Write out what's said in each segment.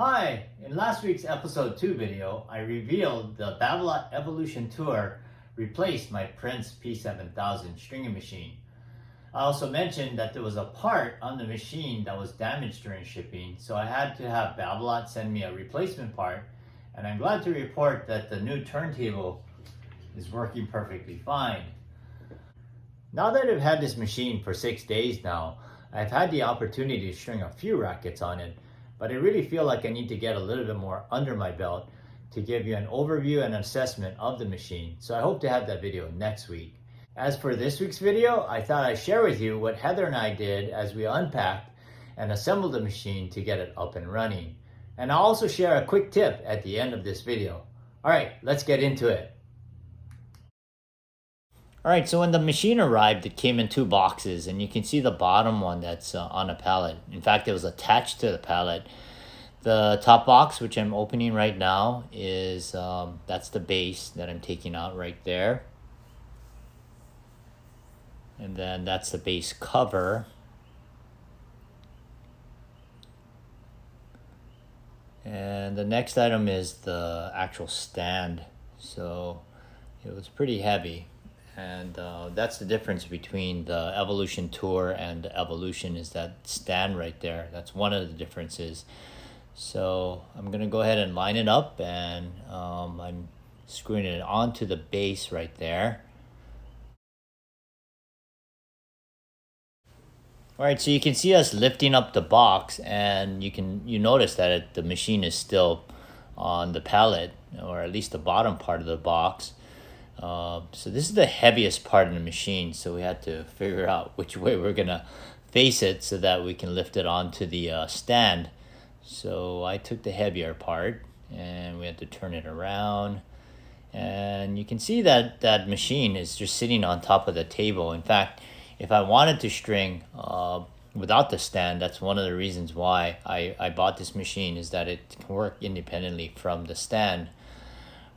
Hi! In last week's episode 2 video, I revealed the Babolat Evolution Tour replaced my Prince P7000 stringing machine. I also mentioned that there was a part on the machine that was damaged during shipping, so I had to have Babolat send me a replacement part, and I'm glad to report that the new turntable is working perfectly fine. Now that I've had this machine for 6 days now, I've had the opportunity to string a few rackets on it, but I really feel like I need to get a little bit more under my belt to give you an overview and assessment of the machine, so I hope to have that video next week. As for this week's video, I thought I'd share with you what Heather and I did as we unpacked and assembled the machine to get it up and running. And I'll also share a quick tip at the end of this video. Alright, let's get into it. Alright, so when the machine arrived, it came in 2 boxes, and you can see the bottom one that's on a pallet. In fact, it was attached to the pallet. The top box, which I'm opening right now, is that's the base that I'm taking out right there. And then that's the base cover. And the next item is the actual stand. So it was pretty heavy. And that's the difference between the Evolution Tour and the Evolution, is that stand right there. That's one of the differences. So I'm going to go ahead and line it up, and I'm screwing it onto the base right there. Alright, so you can see us lifting up the box, and you notice that the machine is still on the pallet, or at least the bottom part of the box. So this is the heaviest part of the machine, so we had to figure out which way we're gonna face it so that we can lift it onto the stand. So I took the heavier part, and we had to turn it around, and you can see that that machine is just sitting on top of the table. In fact, if I wanted to string without the stand, that's one of the reasons why I bought this machine, is that it can work independently from the stand.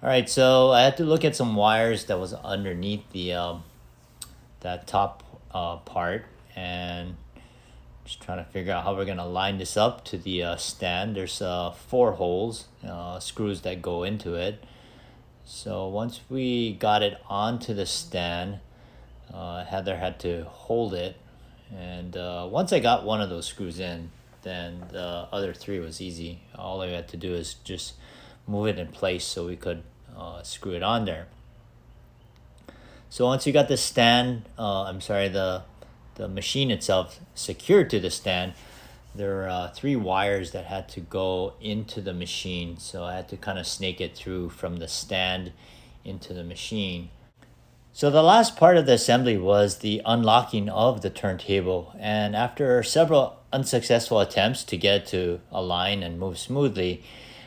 Alright, so I had to look at some wires that was underneath the that top part, and just trying to figure out how we're going to line this up to the stand. There's 4 holes, screws that go into it. So once we got it onto the stand, Heather had to hold it, and once I got one of those screws in, then the other 3 was easy. All I had to do is just move it in place so we could screw it on there. So once you got the stand, the machine itself secured to the stand, there are 3 wires that had to go into the machine, so I had to kind of snake it through from the stand into the machine. So the last part of the assembly was the unlocking of the turntable, and after several unsuccessful attempts to get it to align and move smoothly,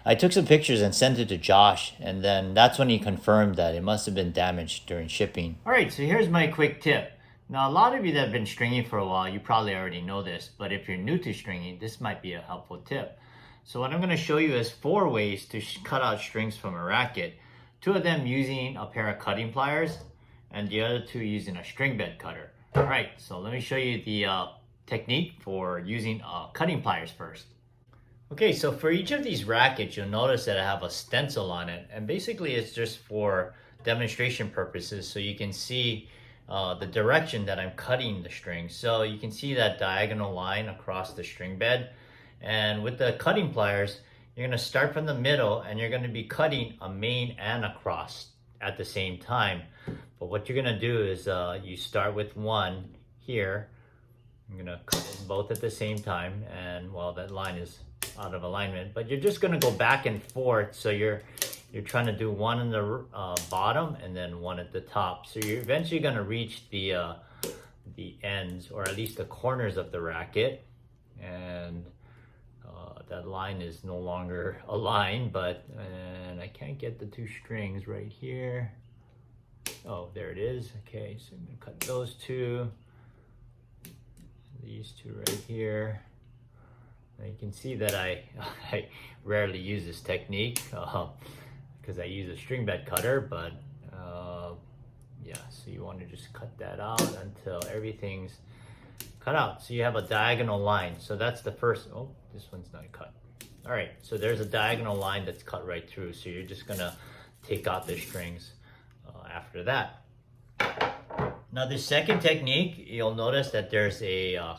I took some pictures and sent it to Josh, and then that's when he confirmed that it must have been damaged during shipping. Alright, so here's my quick tip. Now, a lot of you that have been stringing for a while, you probably already know this, but if you're new to stringing, this might be a helpful tip. So what I'm going to show you is 4 ways to cut out strings from a racket. 2 of them using a pair of cutting pliers, and the other 2 using a string bed cutter. Alright, so let me show you the technique for using cutting pliers first. Okay, so for each of these rackets, you'll notice that I have a stencil on it, and basically it's just for demonstration purposes, so you can see the direction that I'm cutting the string. So you can see that diagonal line across the string bed, and with the cutting pliers, you're going to start from the middle, and you're going to be cutting a main and a cross at the same time. But what you're going to do is you start with one here. I'm going to cut it both at the same time, and well, that line is out of alignment, but you're just going to go back and forth, so you're trying to do one in the bottom and then one at the top, so you're eventually going to reach the ends, or at least the corners of the racket, and that line is no longer a line, and I can't get the 2 strings right here. Oh, there it is. Okay, so I'm going to cut those 2, these 2 right here. Now you can see that I rarely use this technique because I use a string bed cutter, but yeah, so you want to just cut that out until everything's cut out. So you have a diagonal line. So that's the first, oh, this one's not cut. All right, so there's a diagonal line that's cut right through. So you're just gonna take out the strings after that. Now the second technique, you'll notice that there's a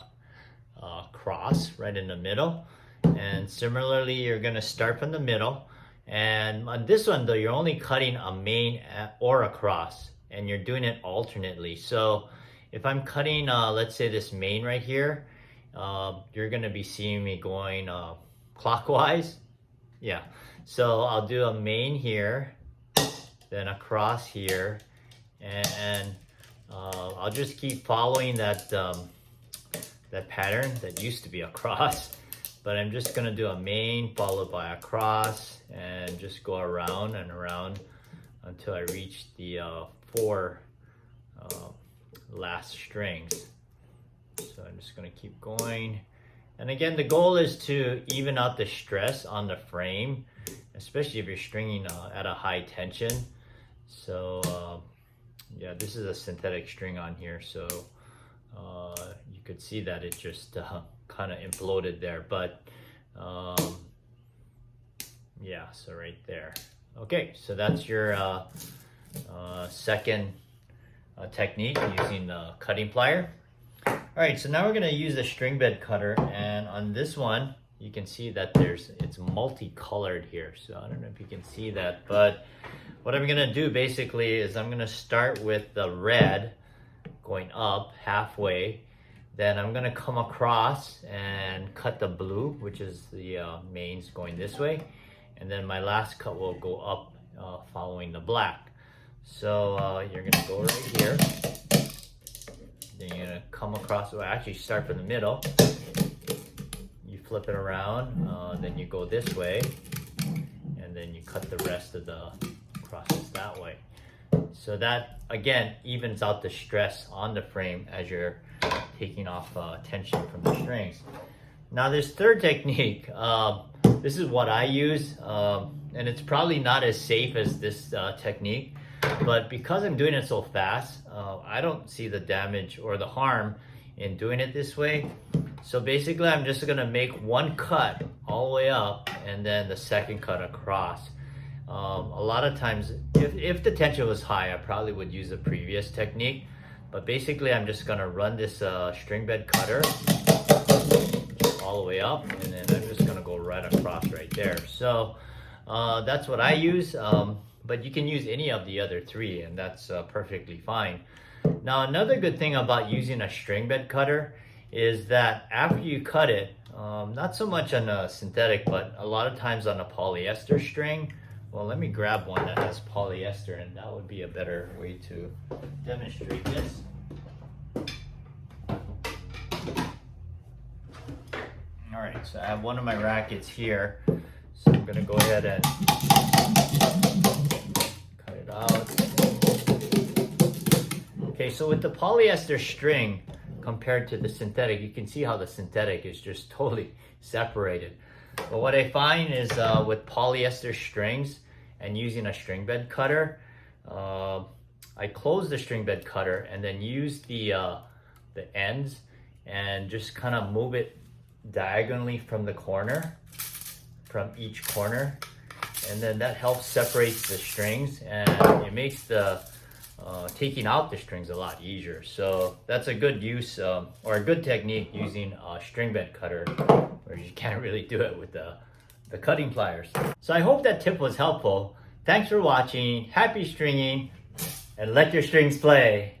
cross right in the middle. And similarly, you're gonna start from the middle. And on this one though, you're only cutting a main or a cross, and you're doing it alternately. So if I'm cutting, let's say this main right here, you're gonna be seeing me going clockwise. Yeah, so I'll do a main here, then a cross here, and I'll just keep following that that pattern that used to be a cross, but I'm just gonna do a main followed by a cross and just go around and around until I reach the 4 last strings. So I'm just gonna keep going. And again, the goal is to even out the stress on the frame, especially if you're stringing at a high tension. So yeah, this is a synthetic string on here, so you could see that it just kind of imploded there, but yeah, so right there. Okay, so that's your second technique using the cutting plier. All right, so now we're gonna use the string bed cutter, and on this one, you can see that it's multicolored here. So I don't know if you can see that, but what I'm gonna do basically is I'm gonna start with the red going up halfway, then I'm gonna come across and cut the blue, which is the mains going this way, and then my last cut will go up following the black. So you're gonna go right here. Then you're gonna come across, well actually start from the middle. You flip it around, then you go this way, and then you cut the rest of the crosses that way. So that, again, evens out the stress on the frame as you're taking off tension from the strings. Now this third technique, this is what I use, and it's probably not as safe as this technique, but because I'm doing it so fast, I don't see the damage or the harm in doing it this way. So basically I'm just gonna make one cut all the way up and then the second cut across. A lot of times, if the tension was high, I probably would use the previous technique, but basically I'm just gonna run this string bed cutter all the way up, and then I'm just gonna go right across right there. So that's what I use. But you can use any of the other 3, and that's perfectly fine. Now another good thing about using a string bed cutter is that after you cut it, not so much on a synthetic, but a lot of times on a polyester string. Well, let me grab one that has polyester, and that would be a better way to demonstrate this. All right, so I have one of my rackets here, so I'm gonna go ahead and cut it out. Okay, so with the polyester string compared to the synthetic, you can see how the synthetic is just totally separated. But what I find is with polyester strings and using a string bed cutter, I close the string bed cutter and then use the ends and just kind of move it diagonally from the corner, from each corner, and then that helps separate the strings, and it makes the taking out the strings a lot easier. So that's a good use or a good technique using a string bed cutter, where you can't really do it with the cutting pliers. So I hope that tip was helpful. Thanks for watching, happy stringing, and let your strings play.